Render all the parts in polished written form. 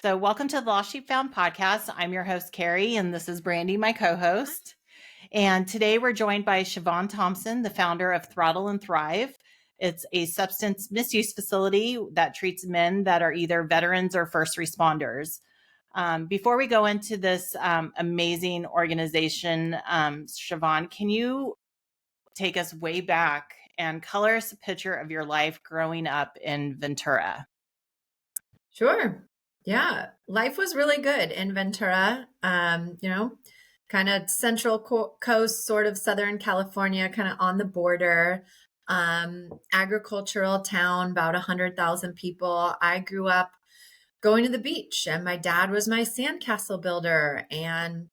So, welcome to the Lost Sheep Found podcast. I'm your host, Carrie, and this is Brandy, my co host. And today we're joined by Shavonne Thompson, the founder of Throttle and Thrive. It's a substance misuse facility that treats men that are either veterans or first responders. Before we go into this amazing organization, Shavonne, can you take us way back and color us a picture of your life growing up in Ventura? Sure. Yeah. Life was really good in Ventura. Kind of central coast, sort of Southern California, kind of on the border. Agricultural town, about 100,000 people. I grew up going to the beach, and my dad was my sandcastle builder, and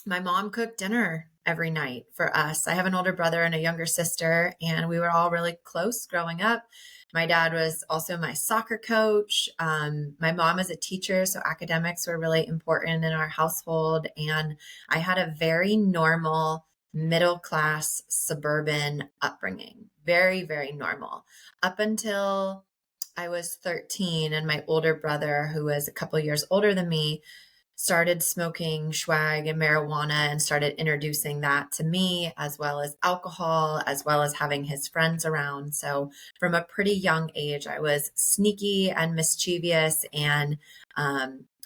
my mom cooked dinner every night for us. I have an older brother and a younger sister, and we were all really close growing up. My dad was also my soccer coach. My mom is a teacher, so academics were really important in our household. And I had a very normal, middle class, suburban upbringing. Very, very normal. Up until I was 13, and my older brother, who was a couple years older than me, started smoking swag and marijuana and started introducing that to me, as well as alcohol, as well as having his friends around. So from a pretty young age, I was sneaky and mischievous, and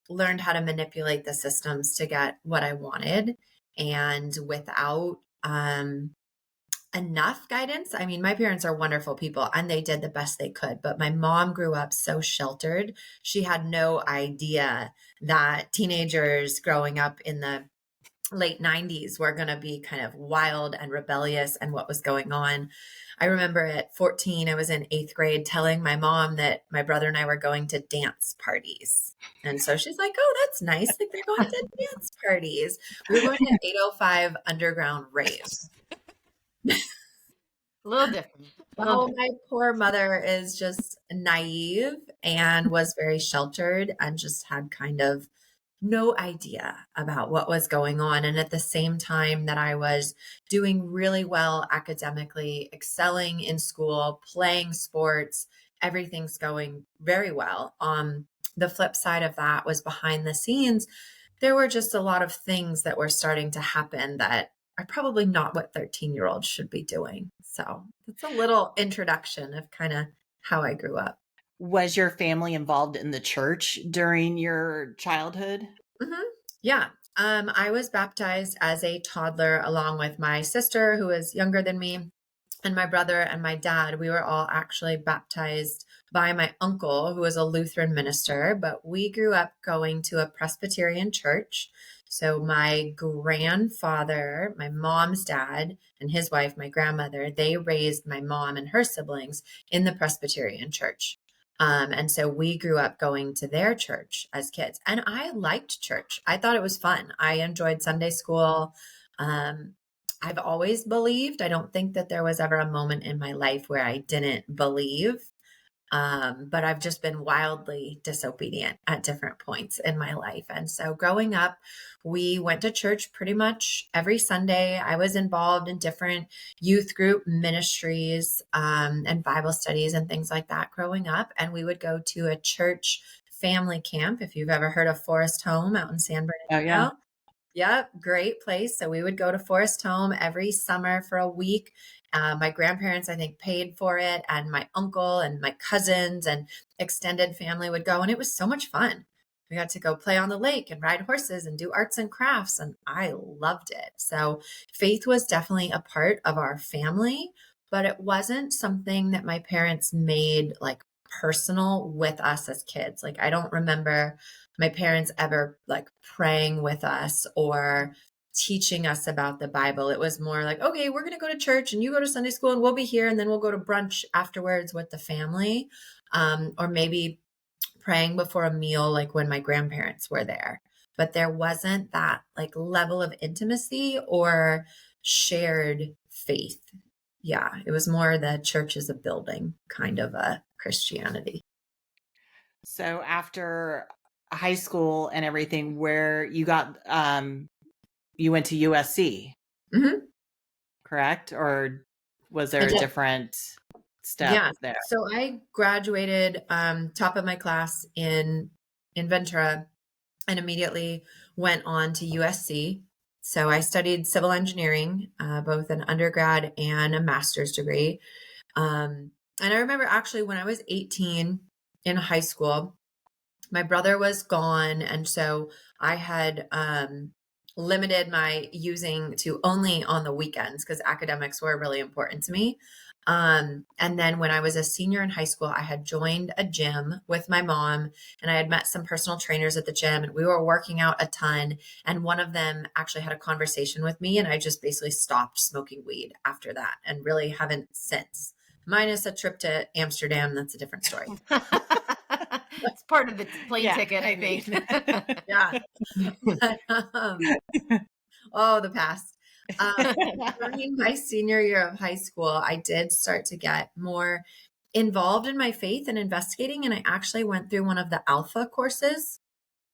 learned how to manipulate the systems to get what I wanted. And without enough guidance. I mean, my parents are wonderful people and they did the best they could, but my mom grew up so sheltered. She had no idea that teenagers growing up in the late 90s were going to be kind of wild and rebellious and what was going on. I remember at 14, I was in 8th grade telling my mom that my brother and I were going to dance parties. And so she's like, "Oh, that's nice. Like they're going to dance parties." We were going to 805 underground raves. A little different. Oh, my poor mother is just naive and was very sheltered and just had kind of no idea about what was going on. And at the same time that I was doing really well academically, excelling in school, playing sports, everything's going very well. The flip side of that was behind the scenes, there were just a lot of things that were starting to happen that are probably not what 13-year-olds should be doing. So it's a little introduction of kind of how I grew up. Was your family involved in the church during your childhood? Hmm. Yeah. I was baptized as a toddler along with my sister, who is younger than me, and my brother and my dad. We were all actually baptized by my uncle, who was a Lutheran minister, but we grew up going to a Presbyterian church. So my grandfather, my mom's dad, and his wife, my grandmother, they raised my mom and her siblings in the Presbyterian church. And so we grew up going to their church as kids. And I liked church. I thought it was fun. I enjoyed Sunday school. Um, I've always believed. I don't think that there was ever a moment in my life where I didn't believe. But I've just been wildly disobedient at different points in my life. And so growing up, we went to church pretty much every Sunday. I was involved in different youth group ministries and Bible studies and things like that growing up. And we would go to a church family camp. If you've ever heard of Forest Home out in San Oh, yeah. Bernardino. Yep, great place. So we would go to Forest Home every summer for a week. My grandparents, I think, paid for it, and my uncle and my cousins and extended family would go, and it was so much fun. We got to go play on the lake and ride horses and do arts and crafts, and I loved it. So faith was definitely a part of our family, but it wasn't something that my parents made like personal with us as kids. Like I don't remember my parents ever like praying with us or teaching us about the Bible. It was more like, okay, we're going to go to church and you go to Sunday school and we'll be here and then we'll go to brunch afterwards with the family. Or maybe praying before a meal, like when my grandparents were there. But there wasn't that like level of intimacy or shared faith. Yeah, it was more the church as a building kind of a Christianity. So after high school and everything, where you went to USC, Hmm. correct? Or was I there a did. different step Yeah. there? So I graduated top of my class in in Ventura and immediately went on to USC. So I studied civil engineering, both an undergrad and a master's degree. And I remember actually when I was 18 in high school, my brother was gone. And so I had limited my using to only on the weekends because academics were really important to me. And then when I was a senior in high school, I had joined a gym with my mom and I had met some personal trainers at the gym and we were working out a ton. And one of them actually had a conversation with me and I just basically stopped smoking weed after that and really haven't since. Minus a trip to Amsterdam. That's a different story. It's part of the plane ticket, I think. Yeah. But, oh, the past. During my senior year of high school, I did start to get more involved in my faith and investigating. And I actually went through one of the Alpha courses.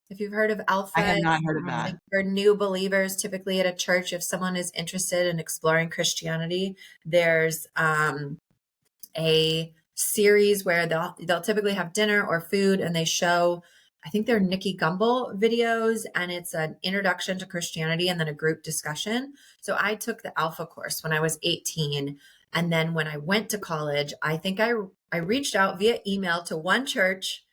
If you've heard of Alpha, I have not heard of that. like for new believers, typically at a church, if someone is interested in exploring Christianity, there's a series where they'll typically have dinner or food and they show, I think they're Nikki Gumbel videos, and it's an introduction to Christianity and then a group discussion. So I took the Alpha course when I was 18. And then when I went to college, I think I reached out via email to one church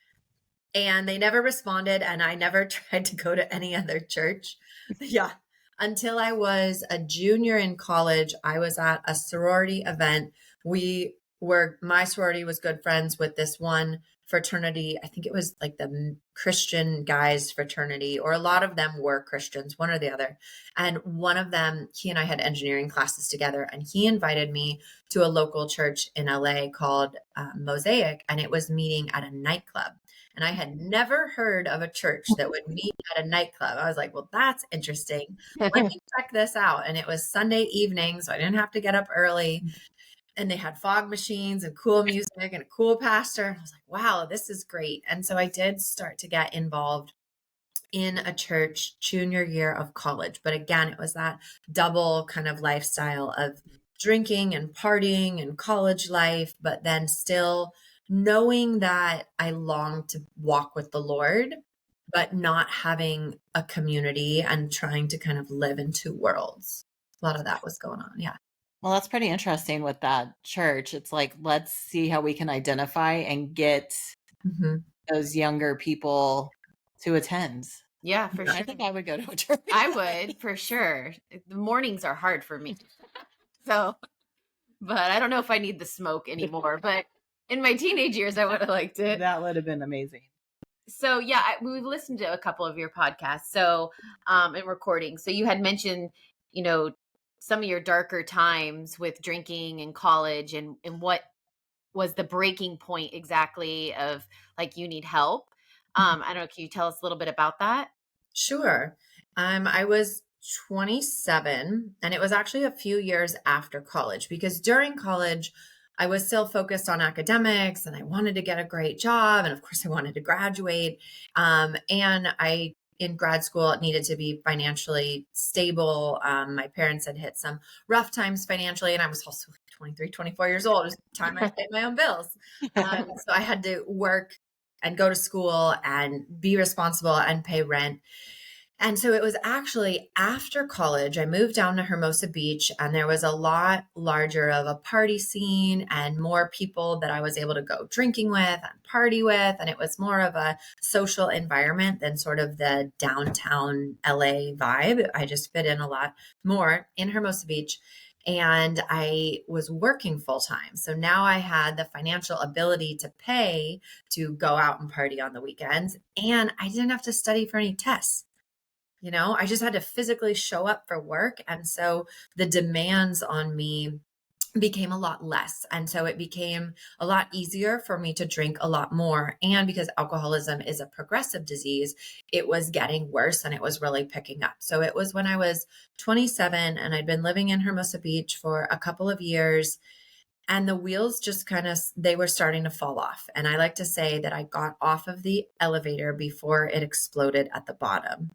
and they never responded. And I never tried to go to any other church. Yeah. Until I was a junior in college, I was at a sorority event. My sorority was good friends with this one fraternity. I think it was like the Christian guys fraternity, or a lot of them were Christians, one or the other. And one of them, he and I had engineering classes together, and he invited me to a local church in LA called Mosaic, and it was meeting at a nightclub. And I had never heard of a church that would meet at a nightclub. I was like, well, that's interesting. Let me check this out. And it was Sunday evening, so I didn't have to get up early. And they had fog machines and cool music and a cool pastor. I was like, wow, this is great. And so I did start to get involved in a church junior year of college. But again, it was that double kind of lifestyle of drinking and partying and college life, but then still knowing that I longed to walk with the Lord, but not having a community and trying to kind of live in two worlds. A lot of that was going on. Yeah. Well, that's pretty interesting with that church. It's like, let's see how we can identify and get those younger people to attend. Yeah, for sure. I think I would go to a church. I would, for sure. The mornings are hard for me. So, but I don't know if I need the smoke anymore. But in my teenage years, I would have liked it. That would have been amazing. So, yeah, we've listened to a couple of your podcasts. So, and recording. So you had mentioned, some of your darker times with drinking in college and what was the breaking point exactly of like, you need help. I don't know. Can you tell us a little bit about that? Sure. I was 27 and it was actually a few years after college because during college, I was still focused on academics and I wanted to get a great job. And of course I wanted to graduate. And in grad school, it needed to be financially stable. My parents had hit some rough times financially, and I was also 23, 24 years old. It was the time I paid my own bills. So I had to work and go to school and be responsible and pay rent. And so it was actually after college, I moved down to Hermosa Beach, and there was a lot larger of a party scene and more people that I was able to go drinking with and party with. And it was more of a social environment than sort of the downtown LA vibe. I just fit in a lot more in Hermosa Beach. And I was working full time. So now I had the financial ability to pay to go out and party on the weekends. And I didn't have to study for any tests. I just had to physically show up for work. And so the demands on me became a lot less. And so it became a lot easier for me to drink a lot more. And because alcoholism is a progressive disease, it was getting worse and it was really picking up. So it was when I was 27 and I'd been living in Hermosa Beach for a couple of years. And the wheels just they were starting to fall off. And I like to say that I got off of the elevator before it exploded at the bottom.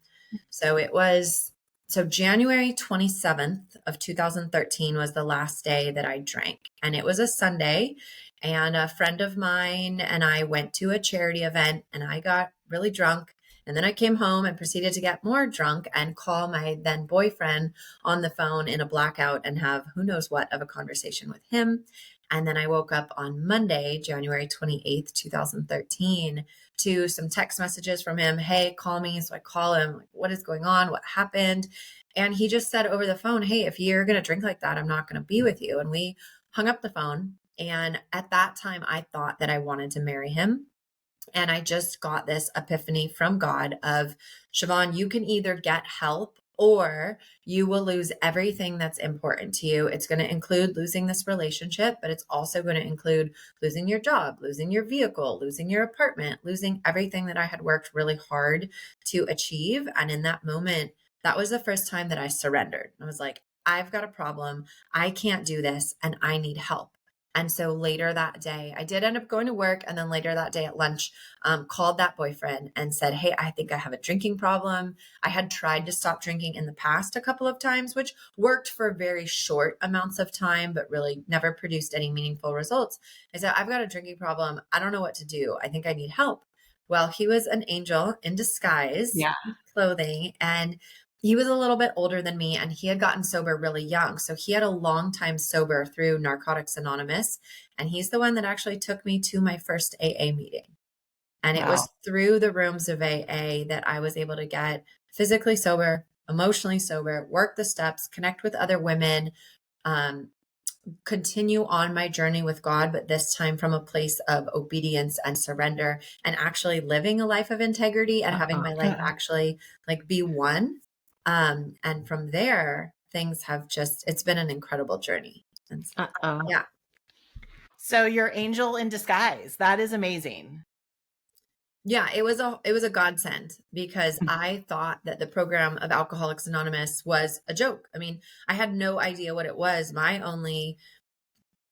So January 27th of 2013 was the last day that I drank. And it was a Sunday. And a friend of mine and I went to a charity event and I got really drunk. And then I came home and proceeded to get more drunk and call my then boyfriend on the phone in a blackout and have who knows what of a conversation with him. And then I woke up on Monday, January 28th, 2013, to some text messages from him. Hey, call me. So I call him, like, what is going on? What happened? And he just said over the phone, hey, if you're going to drink like that, I'm not going to be with you. And we hung up the phone. And at that time, I thought that I wanted to marry him. And I just got this epiphany from God of, Shavonne, you can either get help or you will lose everything that's important to you. It's going to include losing this relationship, but it's also going to include losing your job, losing your vehicle, losing your apartment, losing everything that I had worked really hard to achieve. And in that moment, that was the first time that I surrendered. I was like, I've got a problem. I can't do this and I need help. And so later that day, I did end up going to work. And then later that day at lunch, called that boyfriend and said, hey, I think I have a drinking problem. I had tried to stop drinking in the past a couple of times, which worked for very short amounts of time, but really never produced any meaningful results. I said, I've got a drinking problem. I don't know what to do. I think I need help. Well, he was an angel in disguise, clothing, and he was a little bit older than me and he had gotten sober really young. So he had a long time sober through Narcotics Anonymous. And he's the one that actually took me to my first AA meeting. And it was through the rooms of AA that I was able to get physically sober, emotionally sober, work the steps, connect with other women, continue on my journey with God, but this time from a place of obedience and surrender and actually living a life of integrity and having my life actually like be one. And from there, things have it's been an incredible journey. And yeah. So you're angel in disguise. That is amazing. Yeah, it was a godsend because I thought that the program of Alcoholics Anonymous was a joke. I mean, I had no idea what it was. My only,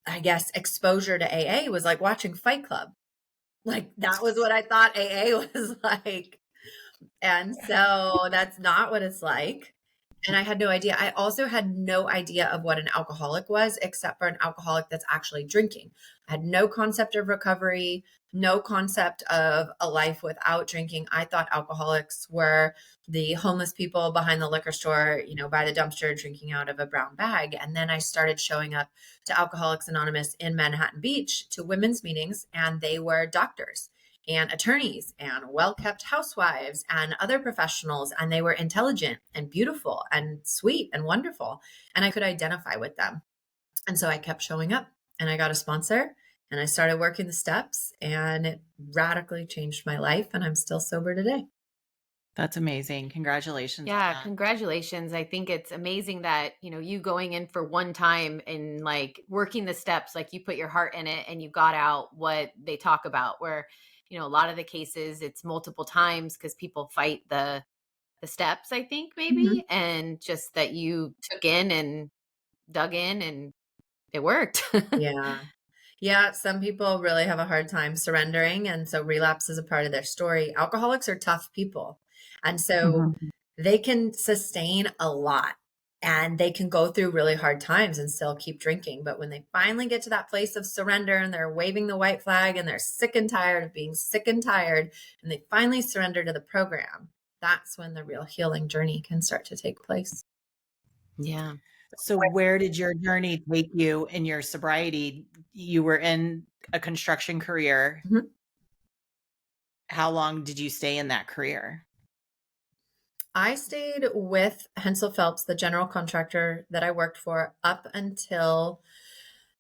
I guess, exposure to AA was like watching Fight Club. Like that was what I thought AA was like. And so that's not what it's like. And I had no idea. I also had no idea of what an alcoholic was, except for an alcoholic that's actually drinking. I had no concept of recovery, no concept of a life without drinking. I thought alcoholics were the homeless people behind the liquor store, by the dumpster drinking out of a brown bag. And then I started showing up to Alcoholics Anonymous in Manhattan Beach to women's meetings, and they were doctors and attorneys and well-kept housewives and other professionals. And they were intelligent and beautiful and sweet and wonderful. And I could identify with them. And so I kept showing up and I got a sponsor and I started working the steps and it radically changed my life. And I'm still sober today. That's amazing. Congratulations. Yeah, congratulations. I think it's amazing that, you going in for one time and like working the steps, like you put your heart in it and you got out what they talk about, where a lot of the cases it's multiple times because people fight the steps, I think maybe, and just that you took in and dug in and it worked. Yeah. Some people really have a hard time surrendering. And so relapse is a part of their story. Alcoholics are tough people. And so they can sustain a lot and they can go through really hard times and still keep drinking. But when they finally get to that place of surrender and they're waving the white flag and they're sick and tired of being sick and tired, and they finally surrender to the program, that's when the real healing journey can start to take place. Yeah. So where did your journey take you in your sobriety? You were in a construction career. Mm-hmm. How long did you stay in that career? I stayed with Hensel Phelps, the general contractor that I worked for, up until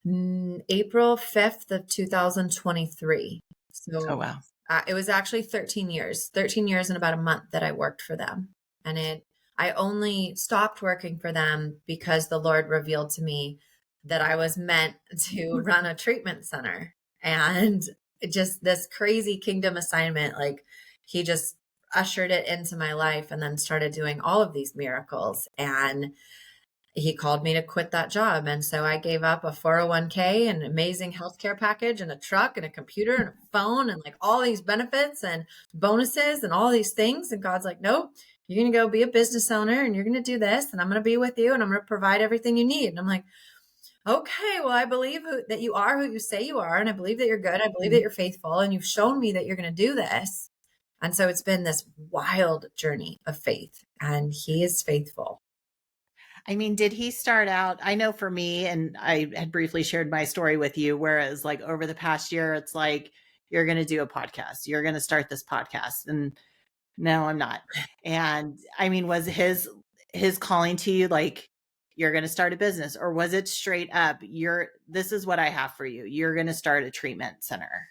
April 5th of 2023. So wow. It was actually 13 years and about a month that I worked for them. And I only stopped working for them because the Lord revealed to me that I was meant to run a treatment center. And just this crazy kingdom assignment, like he just ushered it into my life and then started doing all of these miracles. And he called me to quit that job. And so I gave up a 401k, an amazing healthcare package, and a truck and a computer and a phone and like all these benefits and bonuses and all these things. And God's like, nope, you're going to go be a business owner and you're going to do this. And I'm going to be with you and I'm going to provide everything you need. And I'm like, okay, well, I believe that you are who you say you are. And I believe that you're good. I believe that you're faithful. And you've shown me that you're going to do this. And so it's been this wild journey of faith, and he is faithful. I mean, did he start out? I know for me, and I had briefly shared my story with you, whereas like over the past year, it's like, you're going to do a podcast, you're going to start this podcast. And no, I'm not. And I mean, was his calling to you like, you're going to start a business, or was it straight up, this is what I have for you, you're going to start a treatment center?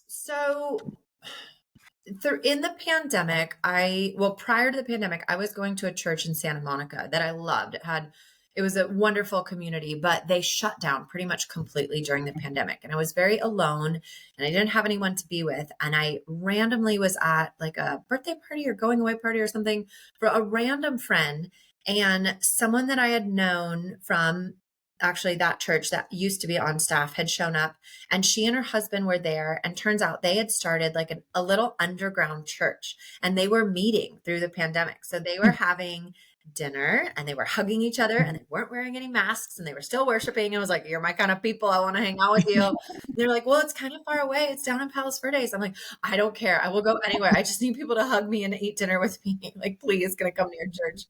So in the pandemic, prior to the pandemic, I was going to a church in Santa Monica that I loved. It was a wonderful community, but they shut down pretty much completely during the pandemic. And I was very alone, and I didn't have anyone to be with. And I randomly was at like a birthday party or going away party or something for a random friend, and someone that I had known from actually that church that used to be on staff had shown up, and she and her husband were there. And turns out they had started like a little underground church, and they were meeting through the pandemic. So they were having dinner, and they were hugging each other, and they weren't wearing any masks, and they were still worshiping. And I was like, you're my kind of people. I want to hang out with you. They're like, well, it's kind of far away. It's down in Palos Verdes. I'm like, I don't care. I will go anywhere. I just need people to hug me and eat dinner with me. Like, please, can I come to your church?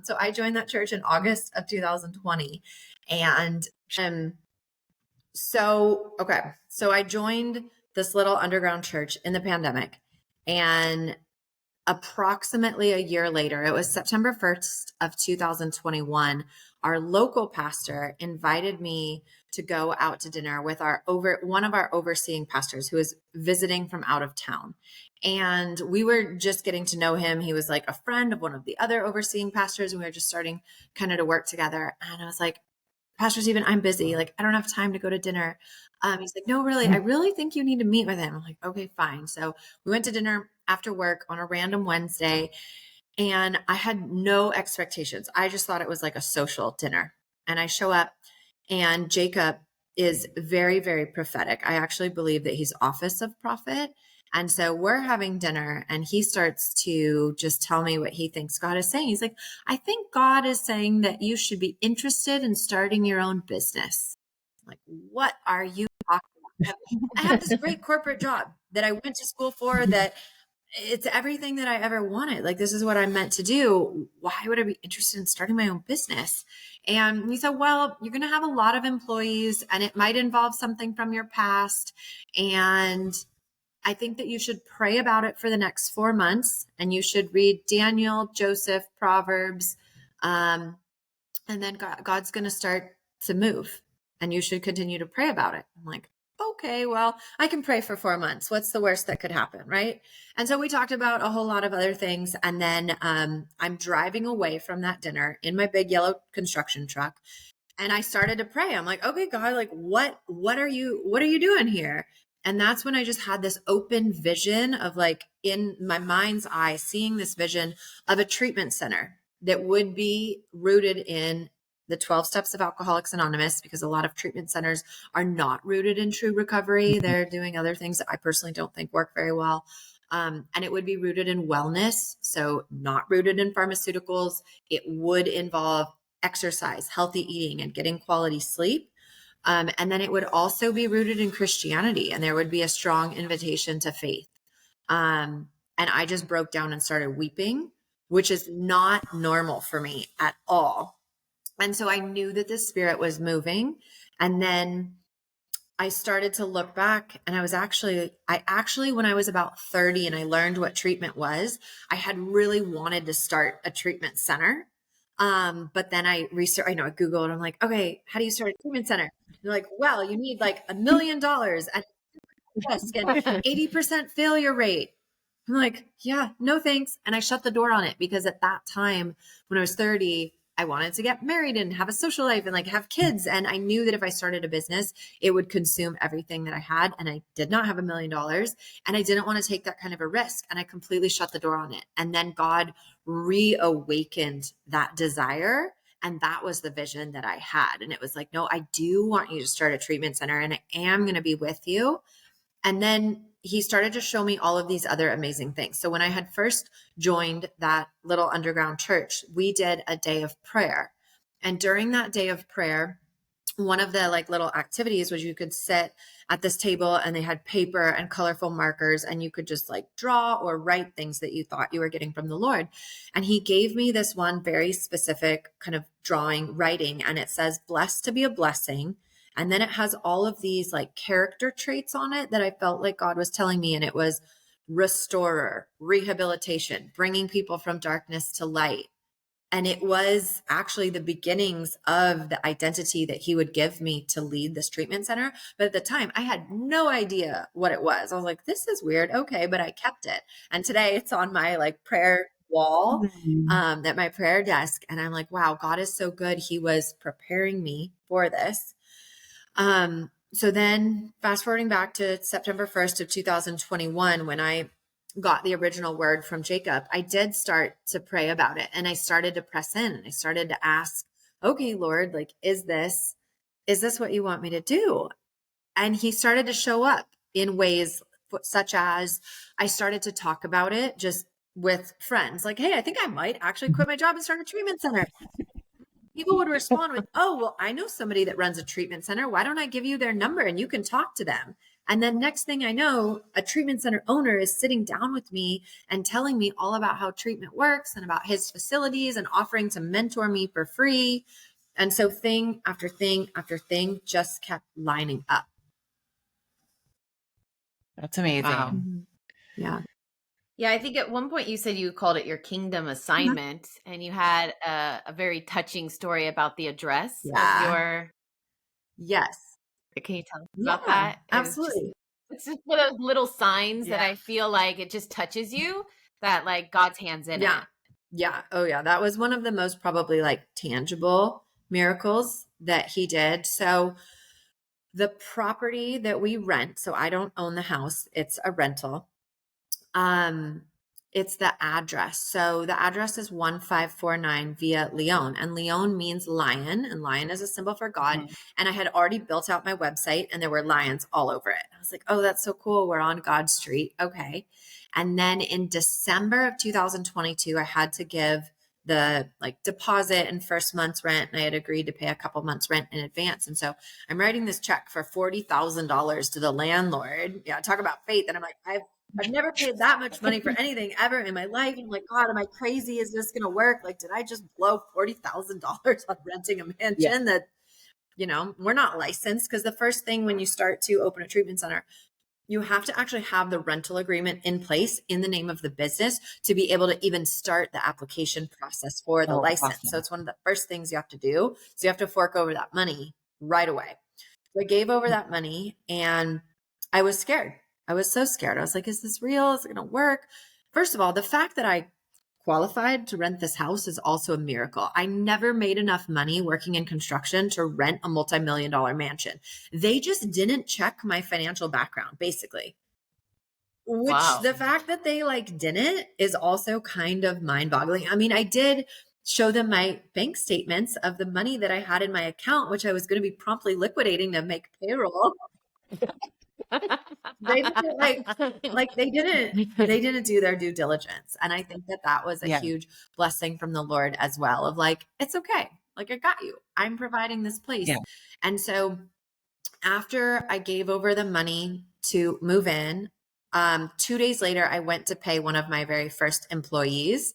So I joined that church in August of 2020. And so I joined this little underground church in the pandemic, and approximately a year later, it was September 1st of 2021, our local pastor invited me to go out to dinner with one of our overseeing pastors who was visiting from out of town. And we were just getting to know him. He was like a friend of one of the other overseeing pastors, and we were just starting kind of to work together. And I was like, Pastor Stephen, I'm busy. Like, I don't have time to go to dinner. He's like, no, really, I really think you need to meet with him. I'm like, okay, fine. So we went to dinner after work on a random Wednesday, and I had no expectations. I just thought it was like a social dinner. And I show up, and Jacob is very, very prophetic. I actually believe that he's office of prophet. And so we're having dinner, and he starts to just tell me what he thinks God is saying. He's like, I think God is saying that you should be interested in starting your own business. I'm like, what are you talking about? I have this great corporate job that I went to school for, that it's everything that I ever wanted. Like, this is what I'm meant to do. Why would I be interested in starting my own business? And we said, well, you're going to have a lot of employees, and it might involve something from your past. And I think that you should pray about it for the next 4 months, and you should read Daniel, Joseph, Proverbs. And then God's going to start to move, and you should continue to pray about it. I'm like, okay, well, I can pray for 4 months. What's the worst that could happen? Right. And so we talked about a whole lot of other things. And then I'm driving away from that dinner in my big yellow construction truck. And I started to pray. I'm like, okay, God, like, what are you doing here? And that's when I just had this open vision of, like, in my mind's eye, seeing this vision of a treatment center that would be rooted in the 12 steps of Alcoholics Anonymous, because a lot of treatment centers are not rooted in true recovery. They're doing other things that I personally don't think work very well. And it would be rooted in wellness. So not rooted in pharmaceuticals. It would involve exercise, healthy eating, and getting quality sleep. And then it would also be rooted in Christianity, and there would be a strong invitation to faith. And I just broke down and started weeping, which is not normal for me at all. And so I knew that the Spirit was moving. And then I started to look back, and I actually, when I was about 30 and I learned what treatment was, I had really wanted to start a treatment center. But then I Googled, and I'm like, okay, how do you start a treatment center? They're like, well, you need like $1 million and risk and 80% failure rate. I'm like, yeah, no thanks. And I shut the door on it, because at that time when I was 30, I wanted to get married and have a social life and like have kids. And I knew that if I started a business, it would consume everything that I had. And I did not have $1 million, and I didn't want to take that kind of a risk. And I completely shut the door on it. And then God reawakened that desire. And that was the vision that I had. And it was like, no, I do want you to start a treatment center, and I am going to be with you. And then he started to show me all of these other amazing things. So when I had first joined that little underground church, we did a day of prayer. And during that day of prayer, one of the like little activities was you could sit at this table and they had paper and colorful markers and you could just like draw or write things that you thought you were getting from the Lord. And he gave me this one very specific kind of writing, and it says, blessed to be a blessing. And then it has all of these like character traits on it that I felt like God was telling me. And it was restorer, rehabilitation, bringing people from darkness to light. And it was actually the beginnings of the identity that he would give me to lead this treatment center. But at the time, I had no idea what it was. I was like, this is weird. Okay, but I kept it. And today it's on my like prayer wall, at my prayer desk. And I'm like, wow, God is so good. He was preparing me for this. So then fast forwarding back to September 1st of 2021, when I got the original word from Jacob, I did start to pray about it, and I started to press in, and I started to ask, okay, Lord, like, is this what you want me to do? And he started to show up in ways such as I started to talk about it just with friends, like, hey, I think I might actually quit my job and start a treatment center. People would respond with, oh, well, I know somebody that runs a treatment center. Why don't I give you their number and you can talk to them? And then next thing I know, a treatment center owner is sitting down with me and telling me all about how treatment works and about his facilities and offering to mentor me for free. And so thing after thing after thing just kept lining up. That's amazing. Wow. Yeah. Yeah, I think at one point you said you called it your kingdom assignment, and you had a very touching story about the address of your. Yes. Can you tell us about that? Absolutely. It's just one of those little signs that I feel like it just touches you, that like God's hands in it. Yeah. Oh yeah. That was one of the most probably like tangible miracles that he did. So the property that we rent, so I don't own the house, it's a rental. It's the address. So the address is 1549 Via Leon, and Leon means lion, and lion is a symbol for God. Mm-hmm. And I had already built out my website and there were lions all over it. I was like, oh, that's so cool. We're on God's street. Okay. And then in December of 2022, I had to give the like deposit and first month's rent. And I had agreed to pay a couple months rent in advance. And so I'm writing this check for $40,000 to the landlord. Yeah. Talk about faith. And I'm like, I've never paid that much money for anything ever in my life. And I'm like, God, am I crazy? Is this going to work? Like, did I just blow $40,000 on renting a mansion that, you know, we're not licensed? Because the first thing when you start to open a treatment center, you have to actually have the rental agreement in place in the name of the business to be able to even start the application process for the license. Awesome. So it's one of the first things you have to do. So you have to fork over that money right away. So I gave over that money and I was scared. I was so scared. I was like, is this real? Is it going to work? First of all, the fact that I qualified to rent this house is also a miracle. I never made enough money working in construction to rent a multi-million-dollar mansion. They just didn't check my financial background, basically. Which the fact that they like didn't is also kind of mind-boggling. I mean, I did show them my bank statements of the money that I had in my account, which I was going to be promptly liquidating to make payroll. They didn't do their due diligence. And I think that was a huge blessing from the Lord as well, of like, it's okay. Like, I got you. I'm providing this place. Yeah. And so after I gave over the money to move in, 2 days later, I went to pay one of my very first employees.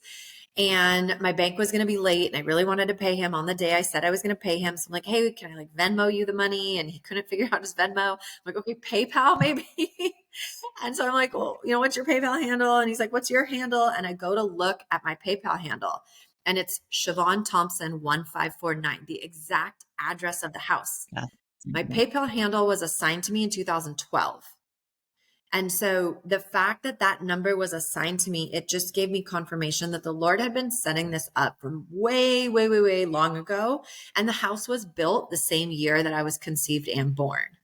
And my bank was going to be late and I really wanted to pay him on the day I said I was going to pay him. So I'm like, hey, can I like Venmo you the money? And he couldn't figure out his Venmo. I'm like, okay, PayPal maybe. And so I'm like, well, you know, what's your PayPal handle? And he's like, what's your handle? And I go to look at my PayPal handle and it's Shavonne Thompson 1549, the exact address of the house. Yeah. My PayPal handle was assigned to me in 2012. And so the fact that that number was assigned to me, it just gave me confirmation that the Lord had been setting this up from way, way, way, way long ago. And the house was built the same year that I was conceived and born.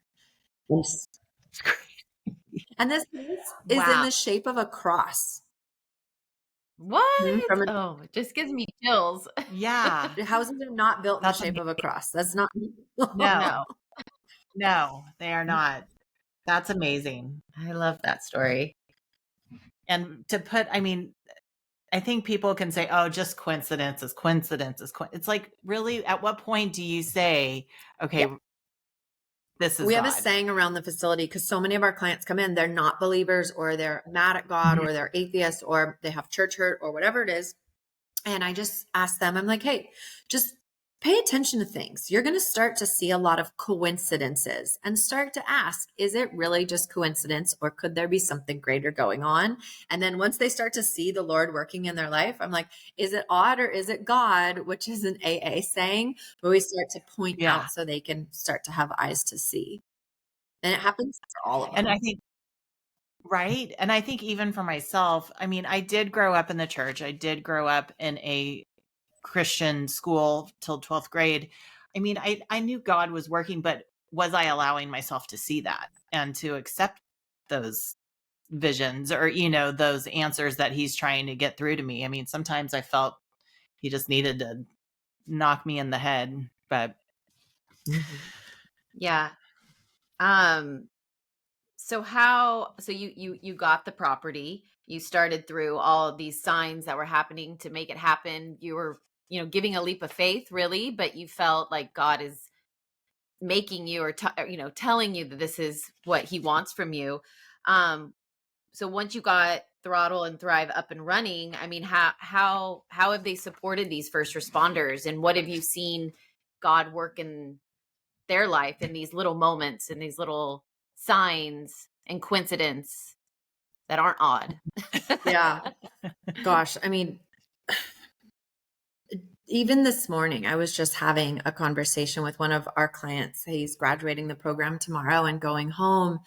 And this house is in the shape of a cross. What? It just gives me chills. Yeah. The houses are not built in the shape of a cross. That's not. No, they are not. That's amazing. I love that story. And to put, I mean, I think people can say, oh, just coincidence. It's like, really, at what point do you say, okay, this is We have a God. saying around the facility, because so many of our clients come in, they're not believers, or they're mad at God, or they're atheists, or they have church hurt, or whatever it is. And I just ask them, I'm like, hey, just pay attention to things. You're going to start to see a lot of coincidences and start to ask, is it really just coincidence, or could there be something greater going on? And then once they start to see the Lord working in their life, I'm like, is it odd or is it God? Which is an AA saying, but we start to point Yeah. out so they can start to have eyes to see. And it happens for all of And them. I think, right. And I think even for myself, I mean, I did grow up in the church. I did grow up in a Christian school till 12th grade. I mean, I knew God was working, but was I allowing myself to see that and to accept those visions, or, those answers that he's trying to get through to me? I mean, sometimes I felt he just needed to knock me in the head, but Yeah. Um, so you got the property, you started through all of these signs that were happening to make it happen. You were, giving a leap of faith, really, but you felt like God is making you, or telling you that this is what he wants from you. So once you got Throttle and Thrive up and running, I mean, how have they supported these first responders, and what have you seen God work in their life in these little moments and these little signs and coincidence that aren't odd? Yeah. Gosh, I mean, even this morning, I was just having a conversation with one of our clients. He's graduating the program tomorrow and going home.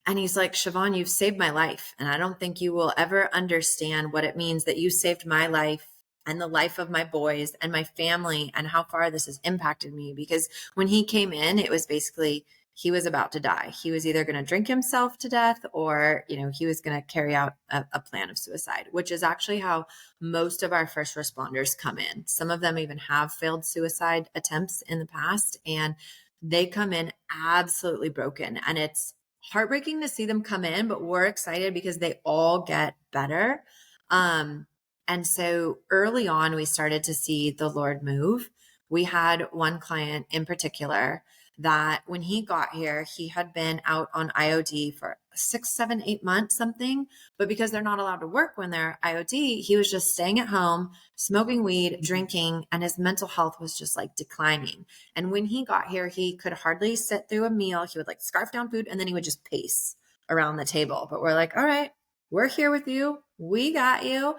And he's like, Shavonne, you've saved my life. And I don't think you will ever understand what it means that you saved my life and the life of my boys and my family, and how far this has impacted me. Because when he came in, it was basically, he was about to die. He was either going to drink himself to death, or, he was going to carry out a plan of suicide, which is actually how most of our first responders come in. Some of them even have failed suicide attempts in the past, and they come in absolutely broken. And it's heartbreaking to see them come in, but we're excited because they all get better. And so early on, we started to see the Lord move. We had one client in particular that when he got here, he had been out on IOD for 6, 7, 8 months, something. But because they're not allowed to work when they're IOD, he was just staying at home, smoking weed, drinking, and his mental health was just like declining. And when he got here, he could hardly sit through a meal. He would like scarf down food, and then he would just pace around the table. But we're like, all right, we're here with you. We got you.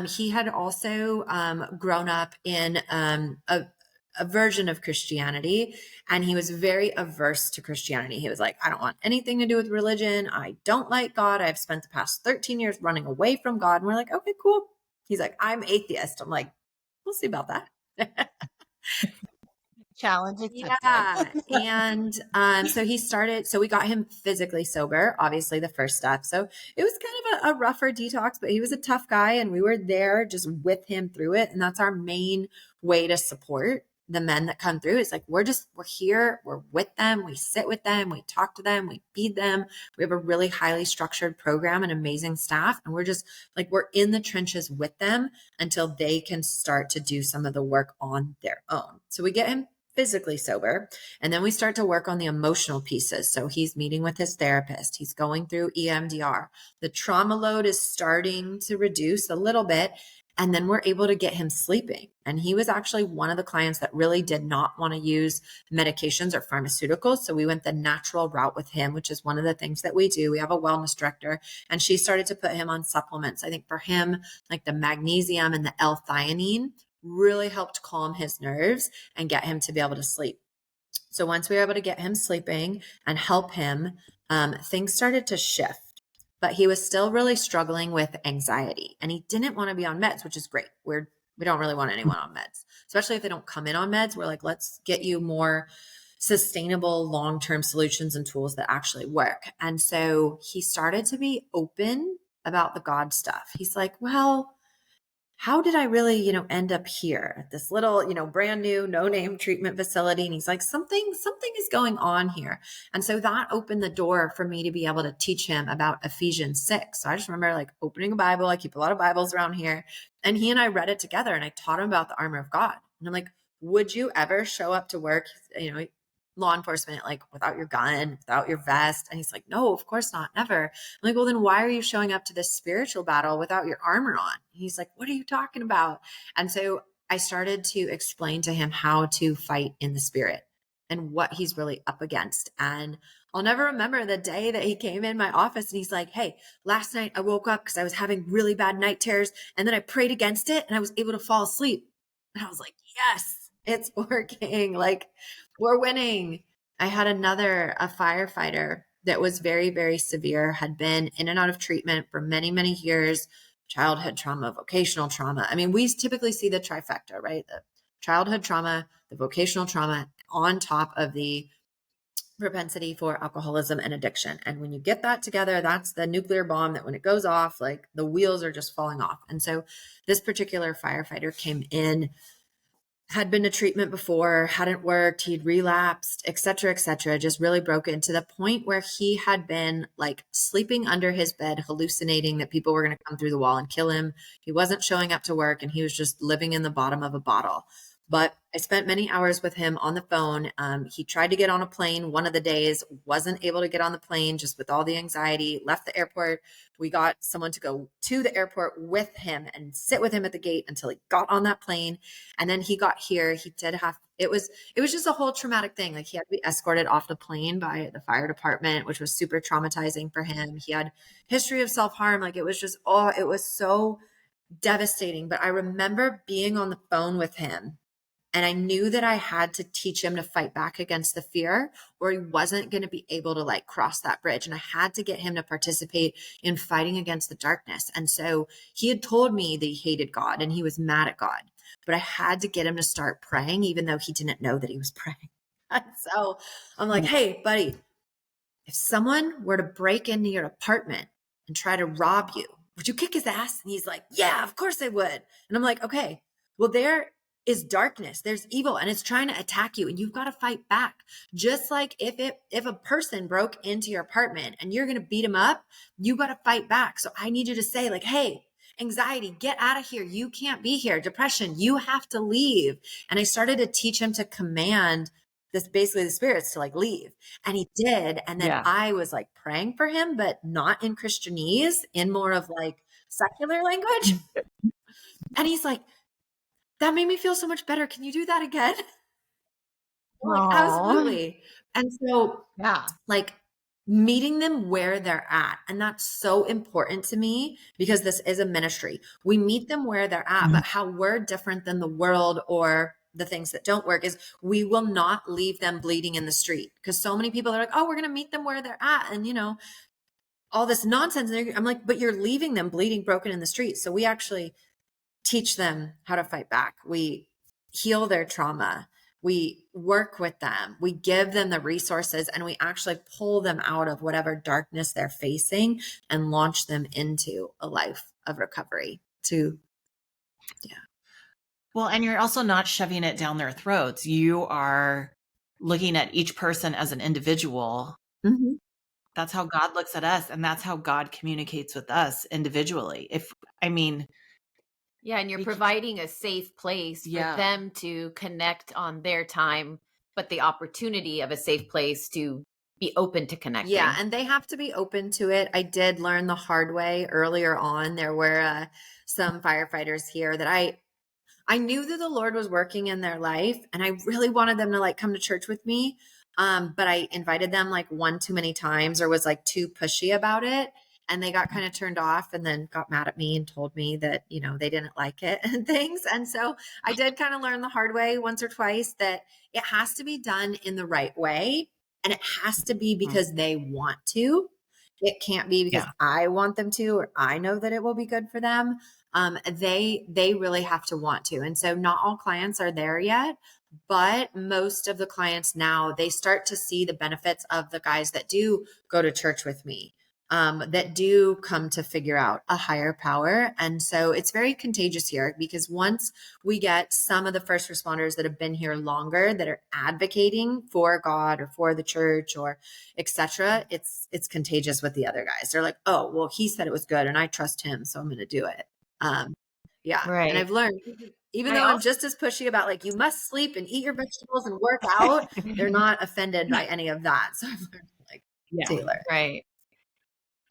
He had also grown up in a version of Christianity, and he was very averse to Christianity. He was like, I don't want anything to do with religion. I don't like God. I've spent the past 13 years running away from God. And we're like, okay, cool. He's like, I'm atheist. I'm like, we'll see about that. challenge accepted. Yeah. And so we got him physically sober, obviously the first step. So it was kind of a rougher detox, but he was a tough guy, and we were there just with him through it. And that's our main way to support the men that come through. It's like, we're here, we're with them, we sit with them, we talk to them, we feed them. We have a really highly structured program and amazing staff. And we're just like, we're in the trenches with them until they can start to do some of the work on their own. So we get him physically sober, and then we start to work on the emotional pieces. So he's meeting with his therapist. He's going through EMDR. The trauma load is starting to reduce a little bit. And then we're able to get him sleeping. And he was actually one of the clients that really did not want to use medications or pharmaceuticals. So we went the natural route with him, which is one of the things that we do. We have a wellness director, and she started to put him on supplements. I think for him, like the magnesium and the L-theanine really helped calm his nerves and get him to be able to sleep. So once we were able to get him sleeping and help him, things started to shift. But he was still really struggling with anxiety, and he didn't want to be on meds, which is great. We don't really want anyone on meds, especially if they don't come in on meds. We're like, let's get you more sustainable long-term solutions and tools that actually work. And so he started to be open about the God stuff. He's like, well, how did I really, end up here at this little, brand new no name treatment facility? And he's like, something is going on here. And so that opened the door for me to be able to teach him about Ephesians 6. So I just remember like opening a Bible. I keep a lot of Bibles around here, and he and I read it together, and I taught him about the armor of God. And I'm like, would you ever show up to work? I'm law enforcement, like without your gun, without your vest? And he's like, no, of course not. Never. I'm like, well, then why are you showing up to this spiritual battle without your armor on? He's like, what are you talking about? And so I started to explain to him how to fight in the spirit and what he's really up against. And I'll never remember the day that he came in my office and he's like, hey, last night I woke up because I was having really bad night terrors and then I prayed against it and I was able to fall asleep. And I was like, yes, it's working. Like, we're winning. I had a firefighter that was very, very severe, had been in and out of treatment for many, many years, childhood trauma, vocational trauma. I mean, we typically see the trifecta, right? The childhood trauma, the vocational trauma on top of the propensity for alcoholism and addiction. And when you get that together, that's the nuclear bomb that when it goes off, like the wheels are just falling off. And so this particular firefighter came in, had been to treatment before, hadn't worked, he'd relapsed, et cetera, just really broken to the point where he had been like sleeping under his bed, hallucinating that people were going to come through the wall and kill him. He wasn't showing up to work and he was just living in the bottom of a bottle. But I spent many hours with him on the phone. He tried to get on a plane one of the days, wasn't able to get on the plane just with all the anxiety, left the airport. We got someone to go to the airport with him and sit with him at the gate until he got on that plane. And then he got here. He did have, it was just a whole traumatic thing. Like he had to be escorted off the plane by the fire department, which was super traumatizing for him. He had history of self-harm. Like it was just, it was so devastating. But I remember being on the phone with him. And I knew that I had to teach him to fight back against the fear or he wasn't going to be able to like cross that bridge. And I had to get him to participate in fighting against the darkness. And so he had told me that he hated God and he was mad at God, but I had to get him to start praying, even though he didn't know that he was praying. And so I'm like, hey, buddy, if someone were to break into your apartment and try to rob you, would you kick his ass? And he's like, yeah, of course I would. And I'm like, okay, well, there is darkness, there's evil, and it's trying to attack you, and you've got to fight back. Just like if a person broke into your apartment and you're going to beat him up, you got to fight back. So I need you to say like, hey, anxiety, get out of here. You can't be here. Depression, you have to leave. And I started to teach him to command this, basically the spirits to like leave. And he did. And then I was like praying for him, but not in Christianese, in more of like secular language. And he's like, that made me feel so much better. Can you do that again? Like, absolutely. And so like meeting them where they're at. And that's so important to me because this is a ministry. We meet them where they're at, but how we're different than the world or the things that don't work is we will not leave them bleeding in the street. Because so many people are like, oh, we're going to meet them where they're at. And, you know, all this nonsense. I'm like, but you're leaving them bleeding, broken in the street. So we actually teach them how to fight back. We heal their trauma. We work with them. We give them the resources and we actually pull them out of whatever darkness they're facing and launch them into a life of recovery Well, and you're also not shoving it down their throats. You are looking at each person as an individual. Mm-hmm. That's how God looks at us. And that's how God communicates with us individually. Yeah, and you're providing a safe place for them to connect on their time, but the opportunity of a safe place to be open to connecting. Yeah, and they have to be open to it. I did learn the hard way earlier on. There were some firefighters here that I knew that the Lord was working in their life and I really wanted them to like come to church with me. But I invited them like one too many times or was like too pushy about it. And they got kind of turned off and then got mad at me and told me that, you know, they didn't like it and things. And so I did kind of learn the hard way once or twice that it has to be done in the right way. And it has to be because they want to. It can't be because I want them to, or I know that it will be good for them. They really have to want to. And so not all clients are there yet, but most of the clients now, they start to see the benefits of the guys that do go to church with me. That do come to figure out a higher power. And so it's very contagious here because once we get some of the first responders that have been here longer that are advocating for God or for the church or etc., it's contagious with the other guys. They're like, oh, well, he said it was good and I trust him, so I'm going to do it. Yeah. And Right. I've learned, even I though I'm also just as pushy about like, you must sleep and eat your vegetables and work out, they're not offended by any of that. So I've learned like Yeah. Taylor. right.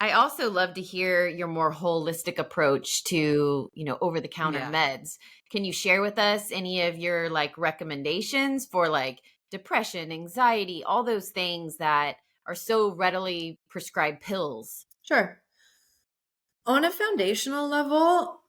I also love to hear your more holistic approach to, over the counter Yeah. meds. Can you share with us any of your like recommendations for like depression, anxiety, all those things that are so readily prescribed pills? Sure. On a foundational level,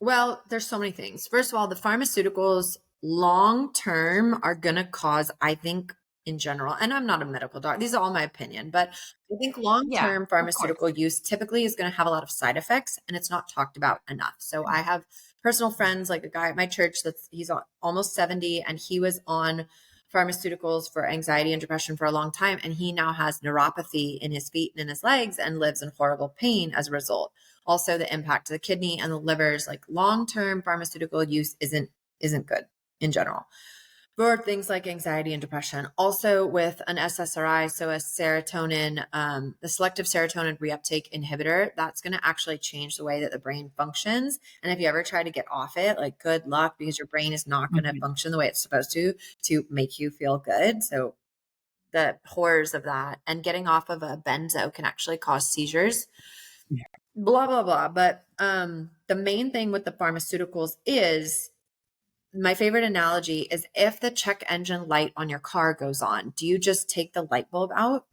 well, there's so many things. First of all, the pharmaceuticals long term are going to cause, I think, in general, and I'm not a medical doctor, these are all my opinion, but I think long Yeah, term of course. pharmaceutical use typically is going to have a lot of side effects and it's not talked about enough. So I have personal friends, like a guy at my church he's almost 70 and he was on pharmaceuticals for anxiety and depression for a long time. And he now has neuropathy in his feet and in his legs and lives in horrible pain as a result. Also the impact to the kidney and the livers, like long-term pharmaceutical use isn't good in general for things like anxiety and depression. Also with an SSRI, so a serotonin, the selective serotonin reuptake inhibitor, that's going to actually change the way that the brain functions. And if you ever try to get off it, like good luck, because your brain is not going to function the way it's supposed to make you feel good. So the horrors of that, and getting off of a benzo can actually cause seizures. Blah blah blah. But the main thing with the pharmaceuticals is, my favorite analogy is, if the check engine light on your car goes on, do you just take the light bulb out?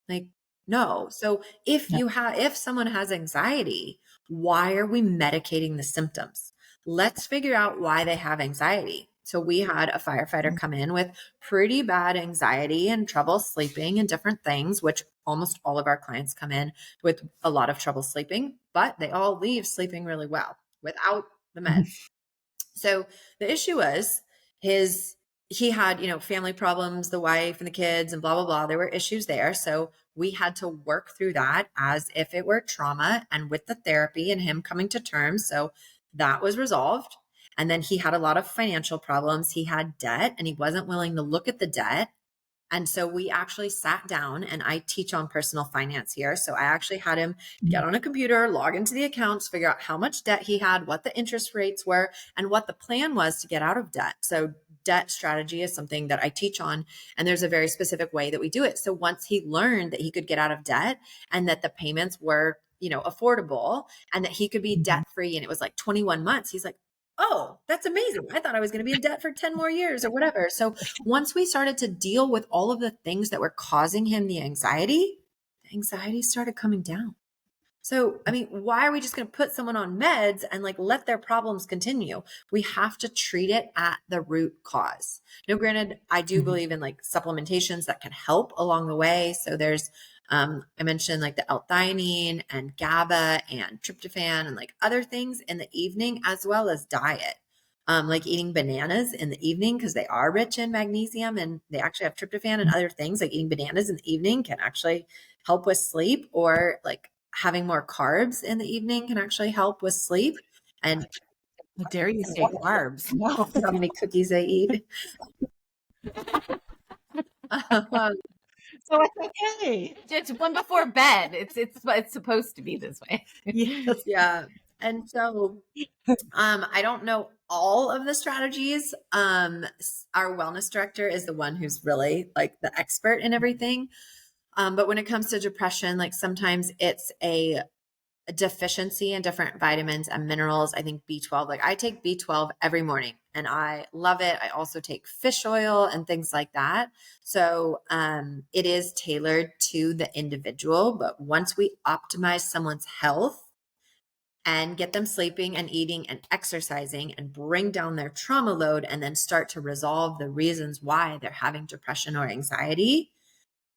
Like, no. So if someone has anxiety, why are we medicating the symptoms? Let's figure out why they have anxiety. So we had a firefighter come in with pretty bad anxiety and trouble sleeping and different things, which almost all of our clients come in with a lot of trouble sleeping, but they all leave sleeping really well without the meds. So the issue was he had, family problems, the wife and the kids and blah, blah, blah. There were issues there. So we had to work through that as if it were trauma, and with the therapy and him coming to terms. So that was resolved. And then he had a lot of financial problems. He had debt and he wasn't willing to look at the debt. And so we actually sat down, and I teach on personal finance here. So I actually had him get on a computer, log into the accounts, figure out how much debt he had, what the interest rates were, and what the plan was to get out of debt. So debt strategy is something that I teach on, and there's a very specific way that we do it. So once he learned that he could get out of debt and that the payments were, affordable, and that he could be debt free, and it was like 21 months, he's like, oh, that's amazing. I thought I was going to be in debt for 10 more years or whatever. So once we started to deal with all of the things that were causing him the anxiety started coming down. So, I mean, why are we just going to put someone on meds and like let their problems continue? We have to treat it at the root cause. Now, granted, I do believe in like supplementations that can help along the way. So there's, I mentioned like the L-theanine and GABA and tryptophan and like other things in the evening, as well as diet. Like eating bananas in the evening, because they are rich in magnesium and they actually have tryptophan and other things. Like eating bananas in the evening can actually help with sleep, or like having more carbs in the evening can actually help with sleep. And How dare you say carbs? No. how many cookies I eat. So it's okay. Just one before bed. It's supposed to be this way. Yes. Yeah. And so I don't know all of the strategies. Our wellness director is the one who's really like the expert in everything. But when it comes to depression, like sometimes it's a deficiency in different vitamins and minerals. I think B12, like I take B12 every morning and I love it. I also take fish oil and things like that. So it is tailored to the individual. But once we optimize someone's health and get them sleeping and eating and exercising and bring down their trauma load, and then start to resolve the reasons why they're having depression or anxiety,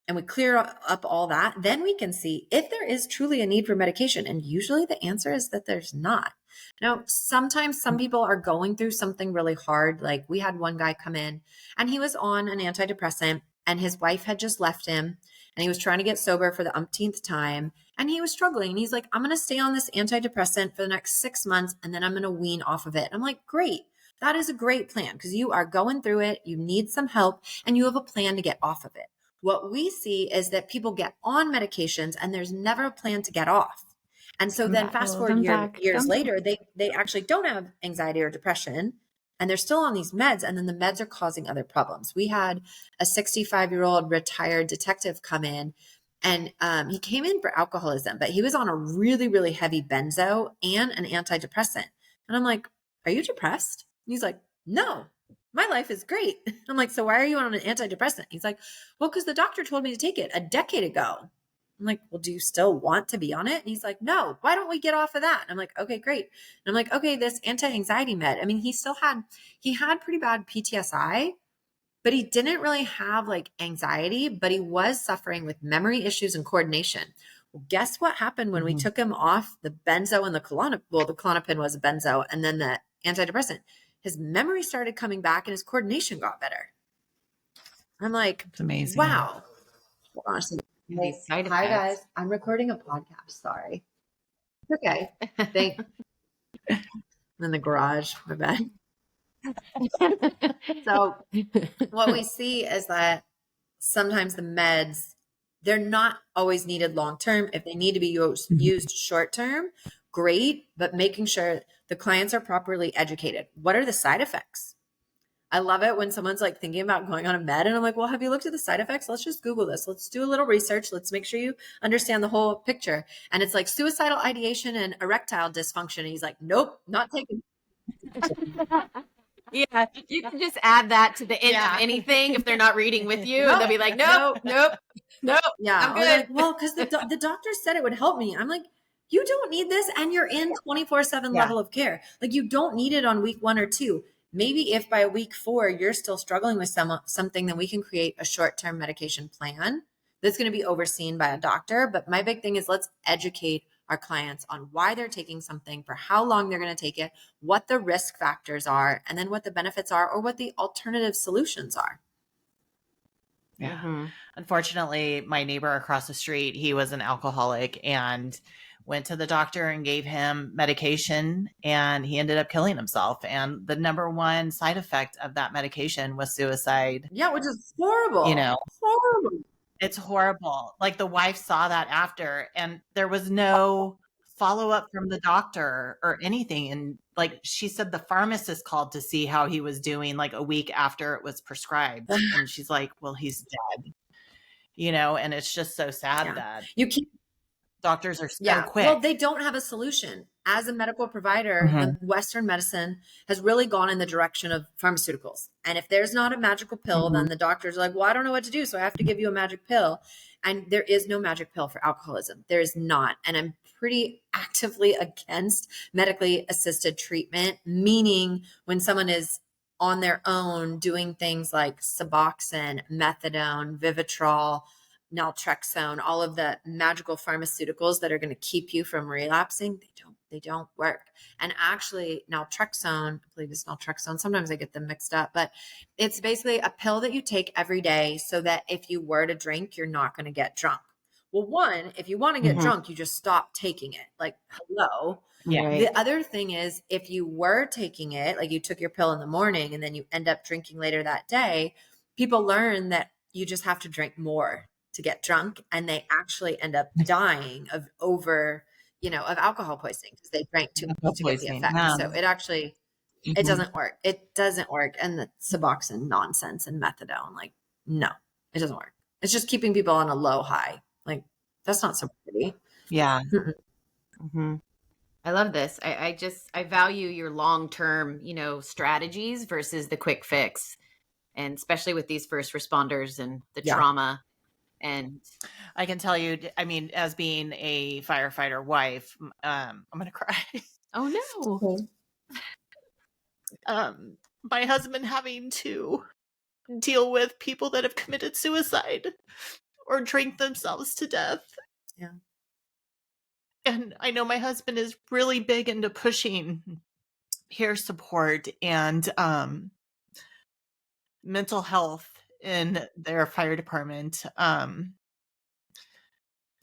and we clear up all that, then we can see if there is truly a need for medication. And usually the answer is that there's not. Now, sometimes some people are going through something really hard. Like we had one guy come in and he was on an antidepressant and his wife had just left him and he was trying to get sober for the umpteenth time. And he was struggling. And he's like, I'm going to stay on this antidepressant for the next 6 months and then I'm going to wean off of it. I'm like, great. That is a great plan, because you are going through it. You need some help and you have a plan to get off of it. What we see is that people get on medications and there's never a plan to get off. And so then fast forward years later, they actually don't have anxiety or depression, and they're still on these meds, and then the meds are causing other problems. We had a 65-year-old retired detective come in, and he came in for alcoholism, but he was on a really, really heavy benzo and an antidepressant. And I'm like, are you depressed? And he's like, no, my life is great. I'm like, so why are you on an antidepressant? He's like, well, because the doctor told me to take it a decade ago. I'm like, well, do you still want to be on it? And he's like, no, why don't we get off of that? And I'm like, okay, great. And I'm like, okay, this anti-anxiety med. I mean, he had pretty bad PTSI, but he didn't really have like anxiety, but he was suffering with memory issues and coordination. Well, guess what happened when we took him off the benzo and the Klonopin? Well, the Klonopin was a benzo and then the antidepressant. His memory started coming back and his coordination got better. I'm like, it's amazing. Wow. Honestly. These side Hi effects. guys, I'm recording a podcast. Sorry. Okay. I'm in the garage, my bad. So what we see is that sometimes the meds, they're not always needed long-term. If they need to be used short-term, great, but making sure the clients are properly educated. What are the side effects? I love it when someone's like thinking about going on a med and I'm like, well, have you looked at the side effects? Let's just Google this. Let's do a little research. Let's make sure you understand the whole picture. And it's like suicidal ideation and erectile dysfunction. And he's like, nope, not taking. Yeah, you can just add that to the end of anything if they're not reading with you. And they'll be like, nope. Yeah, I'm good. Like, well, because the doctor said it would help me. I'm like, you don't need this. And you're in 24/7 level of care. Like you don't need it on week 1 or 2. Maybe if by week 4, you're still struggling with something, then we can create a short-term medication plan that's going to be overseen by a doctor. But my big thing is let's educate our clients on why they're taking something, for how long they're going to take it, what the risk factors are, and then what the benefits are or what the alternative solutions are. Yeah. Unfortunately, my neighbor across the street, he was an alcoholic and went to the doctor and gave him medication and he ended up killing himself. And the number one side effect of that medication was suicide. Yeah, which is horrible. You know, horrible. It's horrible. Like the wife saw that after and there was no follow up from the doctor or anything. And like she said, the pharmacist called to see how he was doing like a week after it was prescribed. And she's like, well, he's dead, you know, and it's just so sad that you can't. Doctors are so quick. Well, they don't have a solution. As a medical provider, the Western medicine has really gone in the direction of pharmaceuticals. And if there's not a magical pill, then the doctors are like, well, I don't know what to do. So I have to give you a magic pill. And there is no magic pill for alcoholism. There is not. And I'm pretty actively against medically assisted treatment, meaning when someone is on their own doing things like Suboxone, methadone, Vivitrol, naltrexone, all of the magical pharmaceuticals that are going to keep you from relapsing, they don't work. And actually naltrexone, I believe it's naltrexone. Sometimes I get them mixed up, but it's basically a pill that you take every day so that if you were to drink, you're not going to get drunk. Well, one, if you want to get drunk, you just stop taking it. Like, hello. Yeah. The other thing is if you were taking it, like you took your pill in the morning and then you end up drinking later that day, people learn that you just have to drink more to get drunk, and they actually end up dying of alcohol poisoning because they drank too much to get the effect. So it actually, it doesn't work. It doesn't work. And the Suboxone nonsense and methadone, like, no, it doesn't work. It's just keeping people on a low high. Like, that's not so pretty. Yeah. I love this. I value your long-term, strategies versus the quick fix. And especially with these first responders and the trauma. And I can tell you, I mean, as being a firefighter wife, I'm going to cry. Oh no. My husband having to deal with people that have committed suicide or drink themselves to death. Yeah. And I know my husband is really big into pushing peer support and mental health in their fire department. But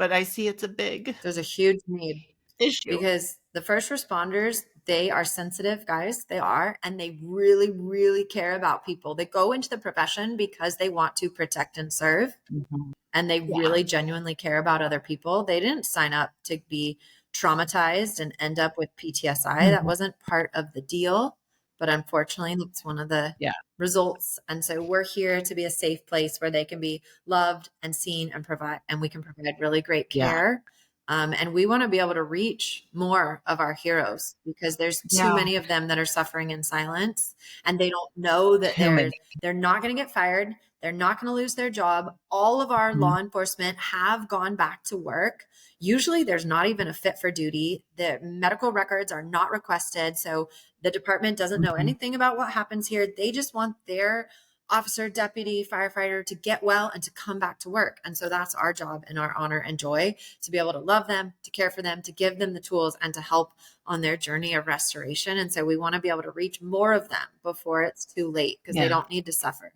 I see there's a huge need issue because the first responders, they are sensitive guys. They are, and they really, really care about people. They go into the profession because they want to protect and serve. And they really genuinely care about other people. They didn't sign up to be traumatized and end up with PTSI. That wasn't part of the deal, but unfortunately, that's one of the results. And so we're here to be a safe place where they can be loved and seen and we can provide really great care. And we want to be able to reach more of our heroes because there's too many of them that are suffering in silence, and they don't know that they're not going to get fired. They're not going to lose their job. All of our law enforcement have gone back to work. Usually there's not even a fit for duty. The medical records are not requested. So the department doesn't know anything about what happens here. They just want their officer, deputy, firefighter to get well and to come back to work. And so that's our job and our honor and joy, to be able to love them, to care for them, to give them the tools and to help on their journey of restoration. And so we want to be able to reach more of them before it's too late, because they don't need to suffer.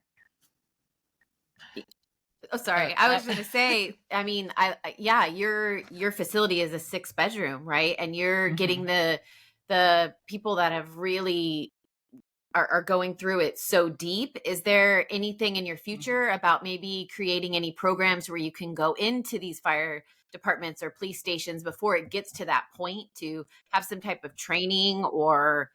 Oh, sorry. I was going to say, I mean, your facility is a 6-bedroom, right? And you're getting the people that have really are going through it so deep. Is there anything in your future about maybe creating any programs where you can go into these fire departments or police stations before it gets to that point to have some type of training or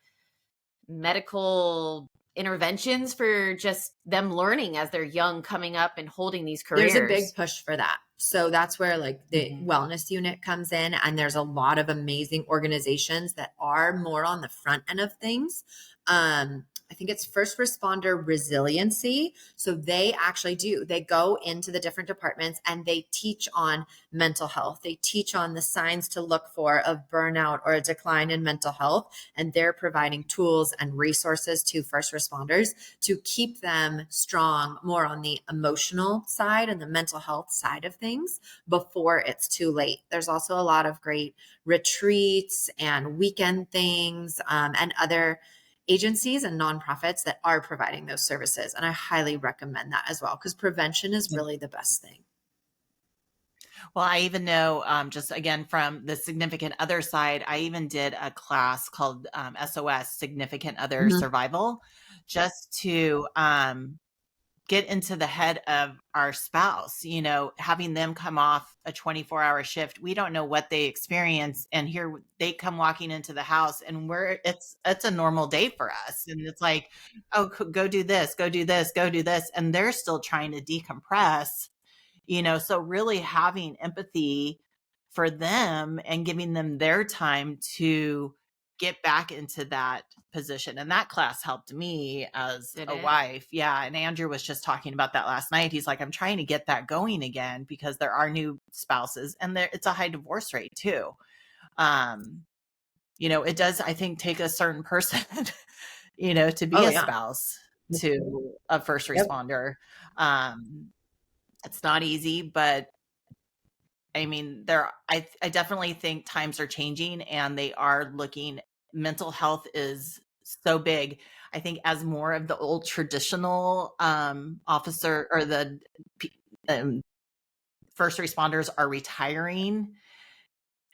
medical interventions for just them learning as they're young, coming up and holding these careers? There's a big push for that. So that's where like the wellness unit comes in, and there's a lot of amazing organizations that are more on the front end of things. I think it's first responder resiliency. So they actually they go into the different departments and they teach on mental health. They teach on the signs to look for of burnout or a decline in mental health. And they're providing tools and resources to first responders to keep them strong, more on the emotional side and the mental health side of things before it's too late. There's also a lot of great retreats and weekend things, and other agencies and nonprofits that are providing those services. And I highly recommend that as well, because prevention is really the best thing. Well, I even know, just again, from the significant other side, I even did a class called SOS, Significant Other Survival, just to get into the head of our spouse, having them come off a 24-hour shift. We don't know what they experience. And here they come walking into the house, and it's a normal day for us. And it's like, oh, go do this, go do this, go do this. And they're still trying to decompress, so really having empathy for them and giving them their time to get back into that position. And that class helped me as a wife. Yeah. And Andrew was just talking about that last night. He's like, I'm trying to get that going again, because there are new spouses and it's a high divorce rate too. It does, I think, take a certain person, to be a spouse to a first responder. It's not easy, but I mean, I definitely think times are changing, and they are looking. Mental health is so big. I think as more of the old traditional officer or the first responders are retiring,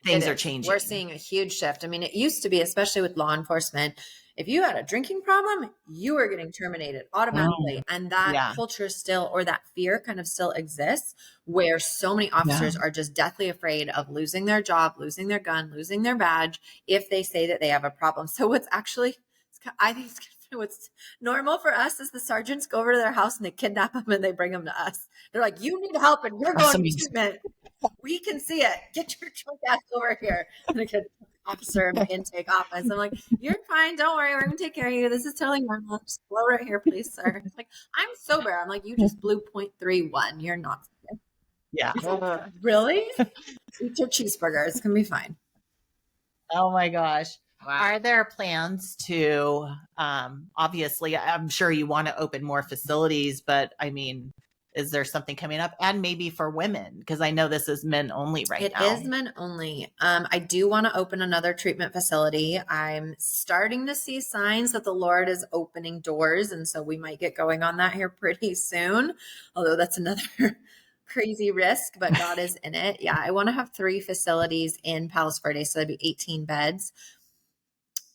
things are changing. We're seeing a huge shift. I mean, it used to be, especially with law enforcement, if you had a drinking problem, you were getting terminated automatically. And that culture still, or that fear kind of still exists, where so many officers are just deathly afraid of losing their job, losing their gun, losing their badge if they say that they have a problem. So what's actually, I think what's normal for us is the sergeants go over to their house and they kidnap them and they bring them to us. They're like, you need help and you're going to treatment. We can see it. Get your drunk ass over here. And like an officer in the intake office. I'm like, you're fine. Don't worry. We're going to take care of you. This is totally normal. Just blow right here, please, sir. It's like, I'm sober. I'm like, you just blew 0.31. You're not sober. Yeah. Like, really? Eat your cheeseburger. It's going to be fine. Oh my gosh. Wow. Are there plans to, obviously, I'm sure you want to open more facilities, but I mean, is there something coming up? And maybe for women, because I know this is men only right now. It is men only. I do want to open another treatment facility. I'm starting to see signs that the Lord is opening doors. And so we might get going on that here pretty soon, although that's another crazy risk, but God is in it. Yeah, I want to have 3 facilities in Palos Verdes, so that'd be 18 beds.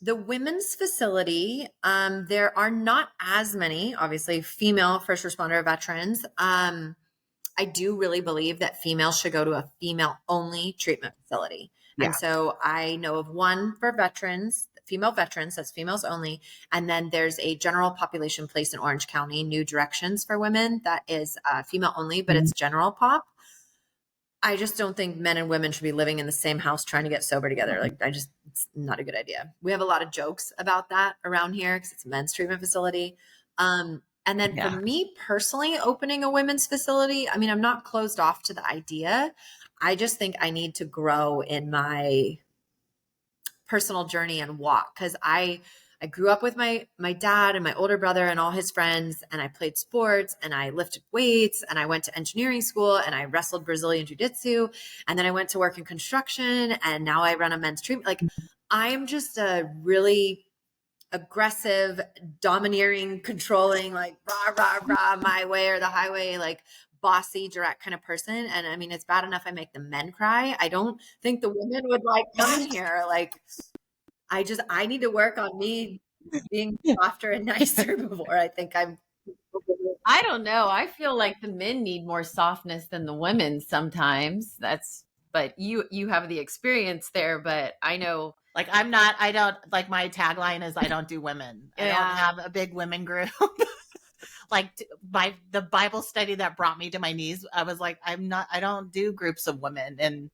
The women's facility, there are not as many, obviously, female first responder veterans. I do really believe that females should go to a female-only treatment facility. And Yeah. so I know of one for veterans, female veterans, that's females only. And then there's a general population place in Orange County, New Directions for Women, that is female only, but it's general pop. I just don't think men and women should be living in the same house trying to get sober together. Like, it's not a good idea. We have a lot of jokes about that around here because it's a men's treatment facility. And then for me personally, opening a women's facility, I mean, I'm not closed off to the idea. I just think I need to grow in my personal journey and walk, because I grew up with my dad and my older brother and all his friends, and I played sports and I lifted weights and I went to engineering school and I wrestled Brazilian jiu-jitsu, and then I went to work in construction, and now I run a men's treatment. Like, I'm just a really aggressive, domineering, controlling, like rah, rah, rah, my way or the highway, like bossy, direct kind of person. And I mean, it's bad enough I make the men cry. I don't think the women would like coming here. Like, I need to work on me being softer and nicer before I think I'm. I don't know. I feel like the men need more softness than the women sometimes. But you have the experience there, but I know, like, I don't, like, my tagline is I don't do women. I don't have a big women group. Like, the Bible study that brought me to my knees, I was like, I don't do groups of women. And,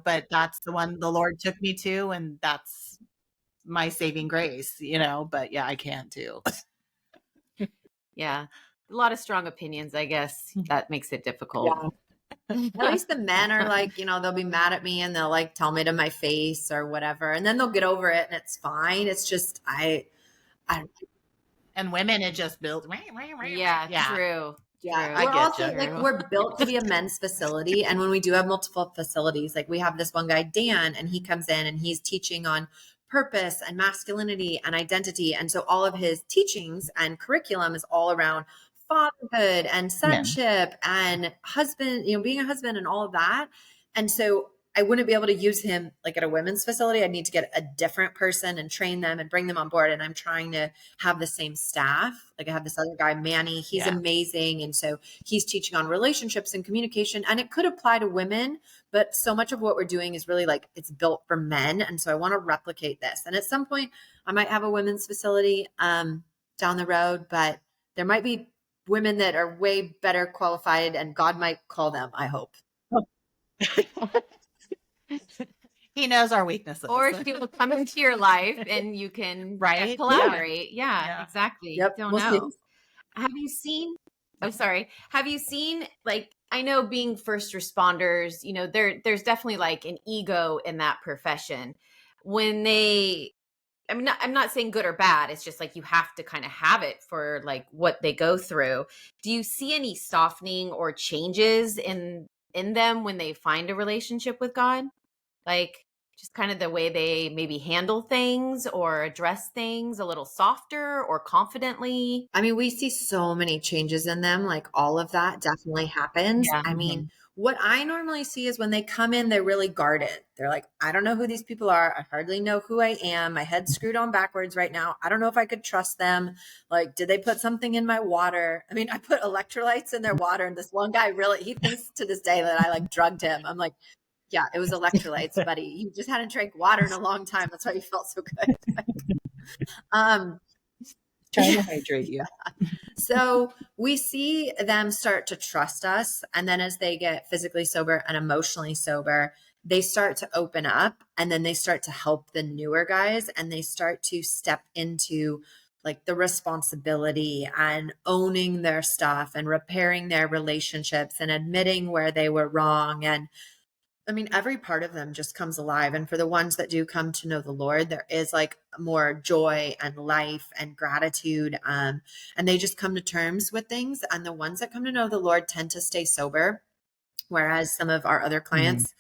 but that's the one the Lord took me to, and that's my saving grace, but yeah, I can't do. yeah, a lot of strong opinions, I guess. That makes it difficult. Yeah. At least the men are like, they'll be mad at me and they'll like tell me to my face or whatever. And then they'll get over it and it's fine. It's just, And women, it just builds. Yeah, true. Yeah, True. we're also like, we're built to be a men's facility. And when we do have multiple facilities, like we have this one guy, Dan, and he comes in and he's teaching on purpose and masculinity and identity. And so all of his teachings and curriculum is all around fatherhood and sonship and husband, being a husband and all of that. And so I wouldn't be able to use him like at a women's facility. I'd need to get a different person and train them and bring them on board. And I'm trying to have the same staff. Like, I have this other guy, Manny, he's amazing. And so he's teaching on relationships and communication, and it could apply to women, but so much of what we're doing is really like, it's built for men. And so I want to replicate this. And at some point I might have a women's facility down the road, but there might be women that are way better qualified and God might call them, I hope. He knows our weaknesses. Or she will come into your life and you can collaborate. Yeah, exactly. Yep. Don't We'll know. see. Have you seen, like, I know being first responders, there's definitely like an ego in that profession. When I'm not saying good or bad. It's just like you have to kind of have it for like what they go through. Do you see any softening or changes in them when they find a relationship with God? Like, just kind of the way they maybe handle things or address things a little softer or confidently. I mean, we see so many changes in them. Like, all of that definitely happens. Yeah. I mean, what I normally see is when they come in, they're really guarded. They're like, I don't know who these people are. I hardly know who I am. My head's screwed on backwards right now. I don't know if I could trust them. Like, did they put something in my water? I mean, I put electrolytes in their water, and this one guy he thinks to this day that I like drugged him. I'm like, yeah, it was electrolytes, buddy. You just hadn't drank water in a long time. That's why you felt so good. Trying to hydrate you. So we see them start to trust us. And then as they get physically sober and emotionally sober, they start to open up, and then they start to help the newer guys, and they start to step into like the responsibility and owning their stuff and repairing their relationships and admitting where they were wrong. And I mean, every part of them just comes alive. And for the ones that do come to know the Lord, there is like more joy and life and gratitude. And they just come to terms with things. And the ones that come to know the Lord tend to stay sober. Whereas some of our other clients,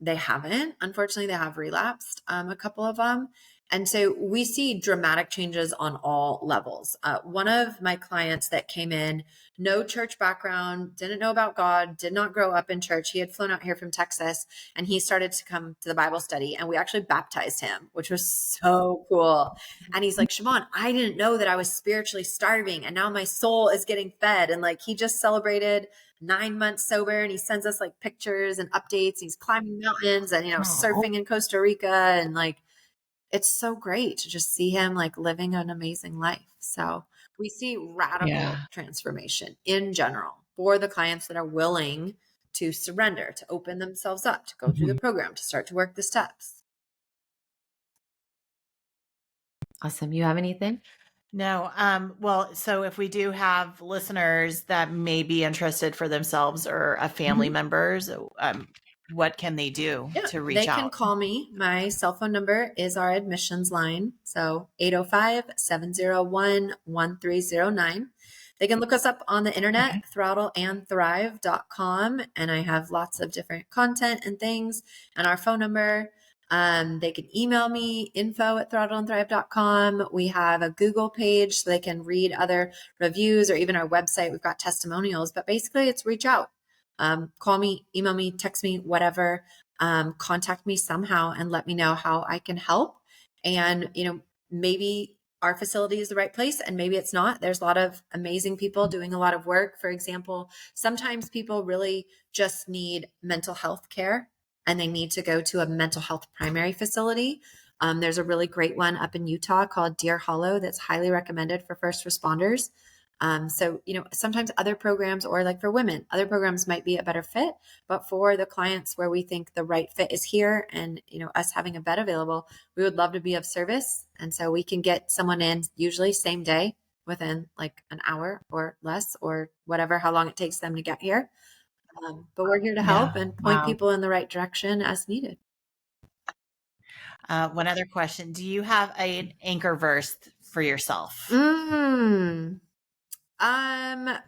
they haven't. Unfortunately, they have relapsed, a couple of them. And so we see dramatic changes on all levels. One of my clients that came in, no church background, didn't know about God, did not grow up in church. He had flown out here from Texas, and he started to come to the Bible study, and we actually baptized him, which was so cool. And he's like, Shavonne, I didn't know that I was spiritually starving, and now my soul is getting fed. And like, he just celebrated 9 months sober, and he sends us like pictures and updates. He's climbing mountains and, surfing in Costa Rica. And like, it's so great to just see him like living an amazing life. So we see radical transformation in general for the clients that are willing to surrender, to open themselves up, to go through the program, to start to work the steps. Awesome. You have anything? No. Well, so if we do have listeners that may be interested for themselves or a family members, what can they do to reach out? They can call me. My cell phone number is our admissions line. So 805-701-1309. They can look us up on the internet, throttleandthrive.com. And I have lots of different content and things, and our phone number. They can email me, info@throttleandthrive.com. We have a Google page so they can read other reviews, or even our website. We've got testimonials, but basically it's reach out. Call me, email me, text me, whatever. Contact me somehow and let me know how I can help. And, maybe our facility is the right place and maybe it's not. There's a lot of amazing people doing a lot of work. For example, sometimes people really just need mental health care and they need to go to a mental health primary facility. There's a really great one up in Utah called Deer Hollow that's highly recommended for first responders. So, sometimes other programs, or like for women, other programs might be a better fit, but for the clients where we think the right fit is here and, us having a bed available, we would love to be of service. And so we can get someone in usually same day within like an hour or less, or whatever, how long it takes them to get here. But we're here to help and point people in the right direction as needed. One other question. Do you have an anchor verse for yourself?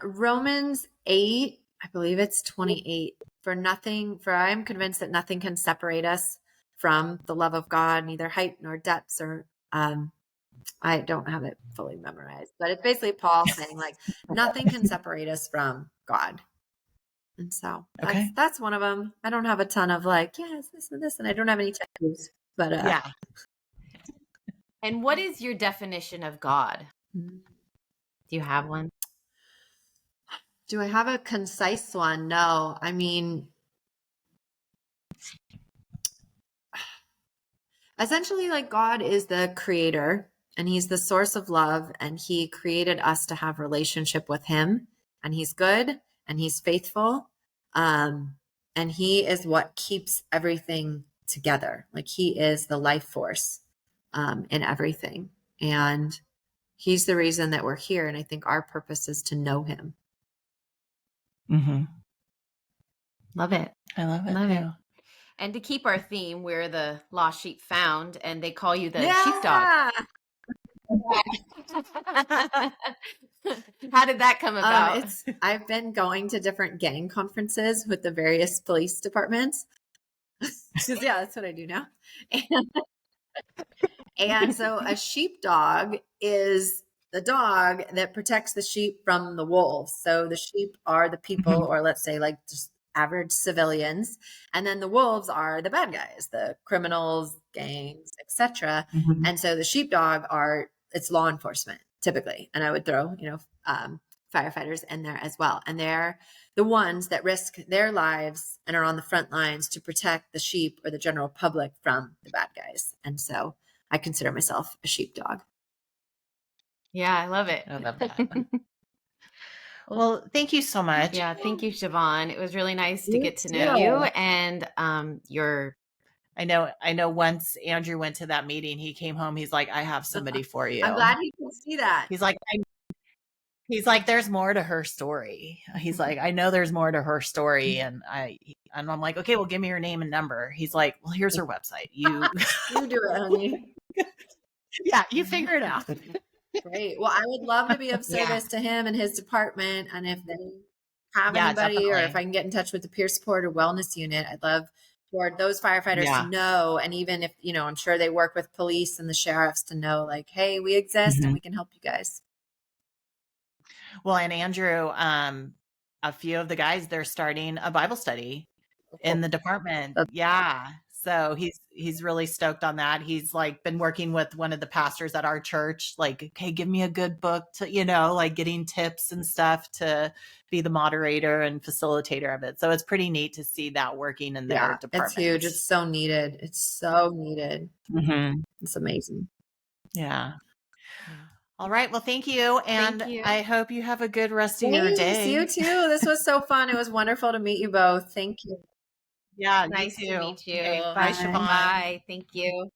Romans 8, I believe it's 28. For I am convinced that nothing can separate us from the love of God, neither height nor depths, or I don't have it fully memorized, but it's basically Paul saying like nothing can separate us from God. And so that's one of them. I don't have a ton of like, yes, this and this, and I don't have any tattoos, but yeah. And what is your definition of God? Do you have one? Do I have a concise one? No. I mean, essentially, like, God is the creator and he's the source of love, and he created us to have relationship with him, and he's good and he's faithful. And he is what keeps everything together. Like, he is the life force in everything. And he's the reason that we're here. And I think our purpose is to know him. Love it. I love it. Love it. And to keep our theme, we're the lost sheep found, and they call you the sheepdog. How did that come about? I've been going to different gang conferences with the various police departments. Yeah, that's what I do now. And so a sheepdog is the dog that protects the sheep from the wolves. So the sheep are the people, or let's say like just average civilians, and then the wolves are the bad guys, the criminals, gangs, etc. And so the sheepdog it's law enforcement typically, and I would throw firefighters in there as well, and they're the ones that risk their lives and are on the front lines to protect the sheep or the general public from the bad guys. And so I consider myself a sheepdog. Yeah, I love it. I love that. Well, thank you so much. Yeah, thank you, Shavonne. It was really nice to get to know you, and I know once Andrew went to that meeting, he came home, he's like, I have somebody for you. I'm glad you can see that. He's like, there's more to her story. He's like, I know there's more to her story. And I'm like, okay, well, give me her name and number. He's like, well, here's her website. You do it, honey. Yeah, you figure it out. Great. Well, I would love to be of service to him and his department. And if they have anybody, definitely. Or if I can get in touch with the peer support or wellness unit, I'd love for those firefighters to know. And even if, I'm sure they work with police and the sheriffs to know like, hey, we exist and we can help you guys. Well, and Andrew, a few of the guys, they're starting a Bible study in the department. Yeah. So he's really stoked on that. He's like been working with one of the pastors at our church, like, okay, give me a good book to, like getting tips and stuff to be the moderator and facilitator of it. So it's pretty neat to see that working in their department. It's huge. It's so needed. It's so needed. Mm-hmm. It's amazing. Yeah. All right. Well, thank you. And Thank you. I hope you have a good rest of your day. You too. This was so fun. It was wonderful to meet you both. Thank you. Yeah. Nice you to too. meet you. Okay, bye, Shavonne. Bye. Thank you.